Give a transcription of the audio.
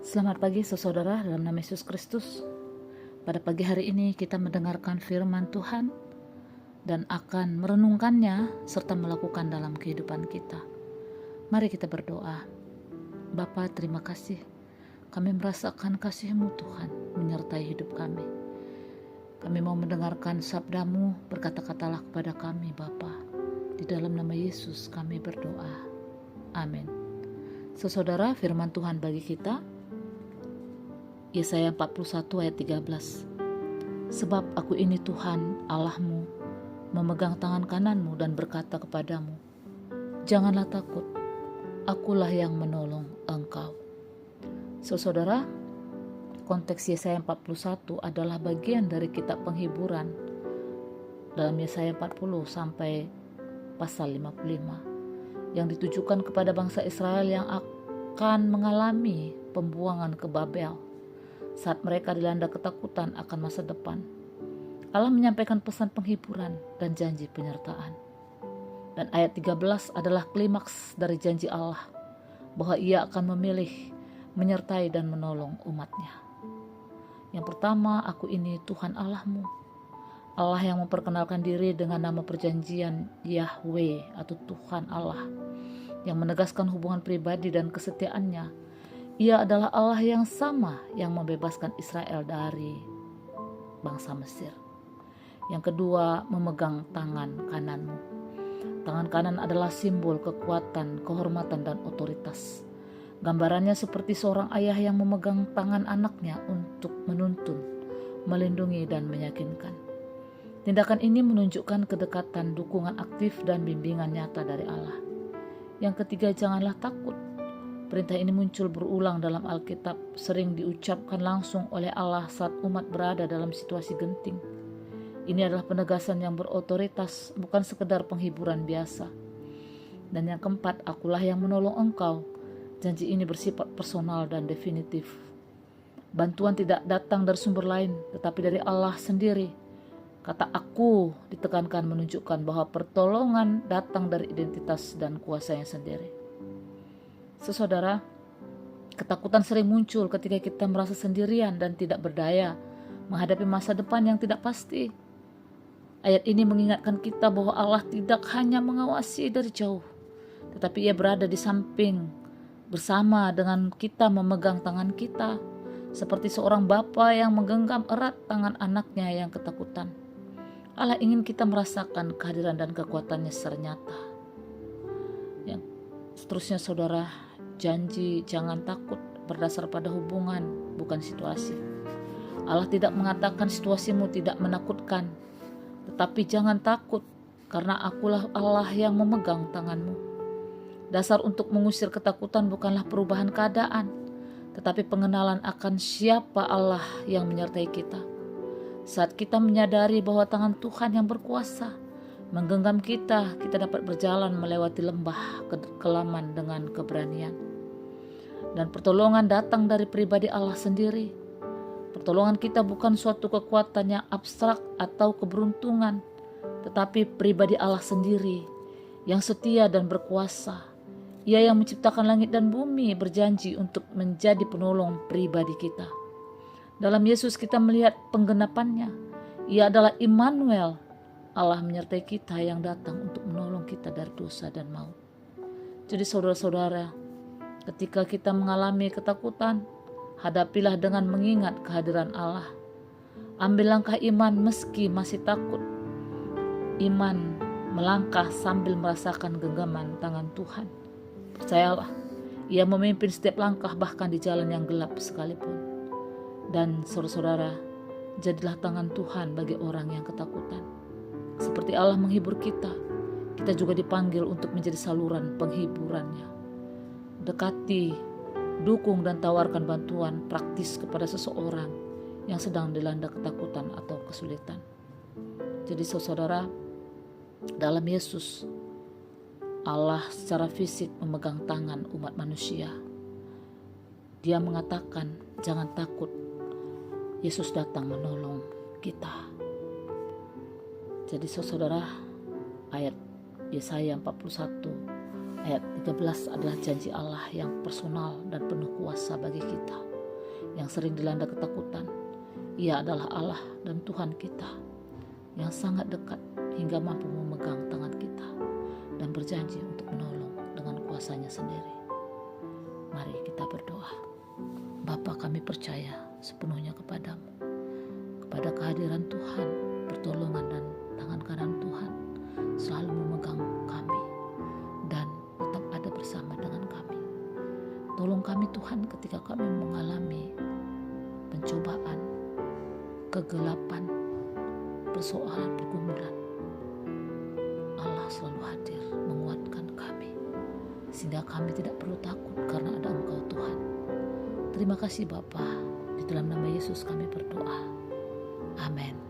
Selamat pagi saudara dalam nama Yesus Kristus. Pada pagi hari ini kita mendengarkan firman Tuhan dan akan merenungkannya serta melakukan dalam kehidupan kita. Mari kita berdoa. Bapa, terima kasih. Kami merasakan kasih-Mu Tuhan menyertai hidup kami. Kami mau mendengarkan sabda-Mu, berkata-katalah kepada kami Bapa. Di dalam nama Yesus kami berdoa. Amin. Saudara, firman Tuhan bagi kita Yesaya 41 ayat 13. Sebab aku ini Tuhan Allahmu, memegang tangan kananmu dan berkata kepadamu, janganlah takut, akulah yang menolong engkau. Saudara, konteks Yesaya 41 adalah bagian dari kitab penghiburan dalam Yesaya 40 sampai pasal 55 yang ditujukan kepada bangsa Israel yang akan mengalami pembuangan ke Babel saat mereka dilanda ketakutan akan masa depan. Allah menyampaikan pesan penghiburan dan janji penyertaan. Dan ayat 13 adalah klimaks dari janji Allah bahwa Ia akan memilih, menyertai dan menolong umatnya. Yang pertama, aku ini Tuhan Allahmu. Allah yang memperkenalkan diri dengan nama perjanjian Yahweh atau Tuhan Allah, yang menegaskan hubungan pribadi dan kesetiaannya. Ia adalah Allah yang sama yang membebaskan Israel dari bangsa Mesir. Yang kedua, memegang tangan kananmu. Tangan kanan adalah simbol kekuatan, kehormatan, dan otoritas. Gambarannya seperti seorang ayah yang memegang tangan anaknya untuk menuntun, melindungi, dan meyakinkan. Tindakan ini menunjukkan kedekatan, dukungan aktif, dan bimbingan nyata dari Allah. Yang ketiga, janganlah takut. Perintah ini muncul berulang dalam Alkitab, sering diucapkan langsung oleh Allah saat umat berada dalam situasi genting. Ini adalah penegasan yang berotoritas, bukan sekedar penghiburan biasa. Dan yang keempat, akulah yang menolong engkau. Janji ini bersifat personal dan definitif. Bantuan tidak datang dari sumber lain, tetapi dari Allah sendiri. Kata aku ditekankan menunjukkan bahwa pertolongan datang dari identitas dan kuasanya sendiri. Saudara, ketakutan sering muncul ketika kita merasa sendirian dan tidak berdaya menghadapi masa depan yang tidak pasti. Ayat ini mengingatkan kita bahwa Allah tidak hanya mengawasi dari jauh, tetapi Ia berada di samping bersama dengan kita, memegang tangan kita, seperti seorang bapa yang menggenggam erat tangan anaknya yang ketakutan. Allah ingin kita merasakan kehadiran dan kekuatannya secara nyata. Yang seterusnya, saudara, janji jangan takut berdasar pada hubungan, bukan situasi. Allah tidak mengatakan situasimu tidak menakutkan, tetapi jangan takut karena akulah Allah yang memegang tanganmu. Dasar untuk mengusir ketakutan bukanlah perubahan keadaan, tetapi pengenalan akan siapa Allah yang menyertai kita. Saat kita menyadari bahwa tangan Tuhan yang berkuasa menggenggam kita, kita dapat berjalan melewati lembah kekelaman dengan keberanian. Dan pertolongan datang dari pribadi Allah sendiri. Pertolongan kita bukan suatu kekuatan yang abstrak atau keberuntungan, tetapi pribadi Allah sendiri yang setia dan berkuasa. Ia yang menciptakan langit dan bumi berjanji untuk menjadi penolong pribadi kita. Dalam Yesus kita melihat penggenapannya. Ia adalah Immanuel, Allah menyertai kita yang datang untuk menolong kita dari dosa dan maut. Jadi saudara-saudara, ketika kita mengalami ketakutan, hadapilah dengan mengingat kehadiran Allah. Ambil langkah iman meski masih takut. Iman melangkah sambil merasakan genggaman tangan Tuhan. Percayalah, Ia memimpin setiap langkah bahkan di jalan yang gelap sekalipun. Dan saudara-saudara, jadilah tangan Tuhan bagi orang yang ketakutan. Seperti Allah menghibur kita, kita juga dipanggil untuk menjadi saluran penghiburannya. Dekati, dukung dan tawarkan bantuan praktis kepada seseorang yang sedang dilanda ketakutan atau kesulitan. Jadi saudara, dalam Yesus, Allah secara fisik memegang tangan umat manusia. Dia mengatakan, jangan takut, Yesus datang menolong kita. Jadi saudara, ayat Yesaya 41 ayat 13 adalah janji Allah yang personal dan penuh kuasa bagi kita. yang sering dilanda ketakutan. Ia adalah Allah dan Tuhan kita yang sangat dekat hingga mampu memegang tangan kita dan berjanji untuk menolong dengan kuasanya sendiri. Mari kita berdoa. Bapa, kami percaya sepenuhnya kepadamu, kepada kehadiran Tuhan, pertolongan dan tangan kanan Tuhan selalu memegang kami dan tetap ada bersama dengan kami. Tolong kami Tuhan ketika kami mengalami pencobaan, kegelapan, persoalan, pergumulan. Allah selalu hadir menguatkan kami, sehingga kami tidak perlu takut karena ada Engkau Tuhan. Terima kasih Bapa, di dalam nama Yesus kami berdoa. Amin.